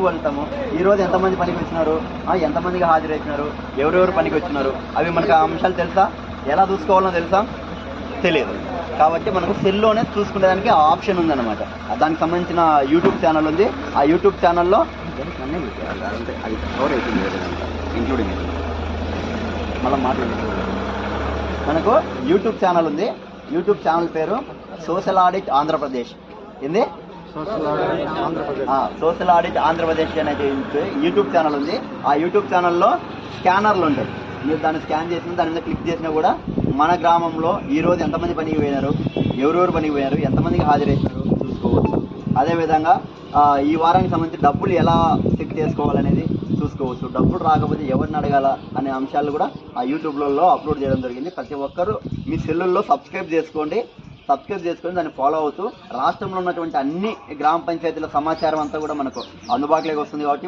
వెళ్తాము. ఈరోజు ఎంతమంది పనికి వచ్చినారు, ఎంతమందికి హాజరైతున్నారు, ఎవరెవరు పనికి వచ్చినారు, అవి మనకు ఆ అంశాలు తెలుసా? ఎలా చూసుకోవాలో తెలుసా? తెలియదు. కాబట్టి మనకు సెల్లోనే చూసుకునేదానికి ఆప్షన్ ఉందన్నమాట. దానికి సంబంధించిన యూట్యూబ్ ఛానల్ ఉంది. ఆ యూట్యూబ్ ఛానల్లో అది కవర్ అవుతుంది, ఇంక్లూడింగ్ మళ్ళీ మాట్లాడుతుంది. మనకు యూట్యూబ్ ఛానల్ ఉంది. యూట్యూబ్ ఛానల్ పేరు సోషల్ ఆడిట్ ఆంధ్రప్రదేశ్. ఏంది? సోషల్ ఆడిట్ ఆంధ్రప్రదేశ్ అనేది యూట్యూబ్ ఛానల్ ఉంది. ఆ యూట్యూబ్ ఛానల్లో స్కానర్లు ఉంటాయి. మీరు దాన్ని స్కాన్ చేసిన దాని మీద క్లిక్ చేసినా కూడా మన గ్రామంలో ఈరోజు ఎంతమంది పనికి పోయినారు, ఎవరెవరు పనికి పోయినారు, ఎంతమందికి హాజరైనారు చూసుకోవచ్చు. అదేవిధంగా ఈ వారానికి సంబంధించి డబ్బులు ఎలా చెక్ చేసుకోవాలనేది చూసుకోవచ్చు. డబ్బులు రాకపోతే ఎవరిని అడగాల అనే అంశాలు కూడా ఆ యూట్యూబ్లలో అప్లోడ్ చేయడం జరిగింది. ప్రతి ఒక్కరూ మీ సెల్లుల్లో సబ్స్క్రైబ్ చేసుకొని దాన్ని ఫాలో అవుతూ రాష్ట్రంలో ఉన్నటువంటి అన్ని గ్రామ పంచాయతీల సమాచారం అంతా కూడా మనకు అందుబాటులోకి వస్తుంది. కాబట్టి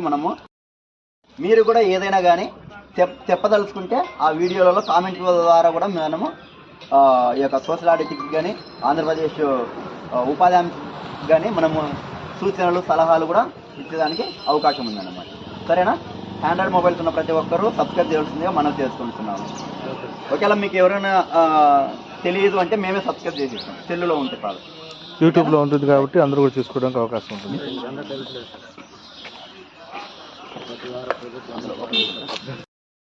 మీరు కూడా ఏదైనా కానీ చెప్పదలుచుకుంటే ఆ వీడియోలలో కామెంట్ ద్వారా కూడా మనము ఈ యొక్క సోషల్ ఆడిట్కి కానీ ఆంధ్రప్రదేశ్ ఉపాధి హామీ కానీ మనము సూచనలు సలహాలు కూడా ఇచ్చేదానికి అవకాశం ఉందన్నమాట. సరేనా? ఆండ్రాయిడ్ మొబైల్స్ ఉన్న ప్రతి ఒక్కరూ సబ్స్క్రైబ్ చేయాల్సిందిగా మనం చేసుకుంటున్నాము. ఒకవేళ మీకు ఎవరైనా తెలియదు అంటే మేమే సబ్స్క్రైబ్ చేసేస్తాం. సెల్లులో ఉంటే కాదు, యూట్యూబ్లో ఉంటుంది కాబట్టి అందరూ కూడా చూసుకోవడానికి అవకాశం ఉంటుంది.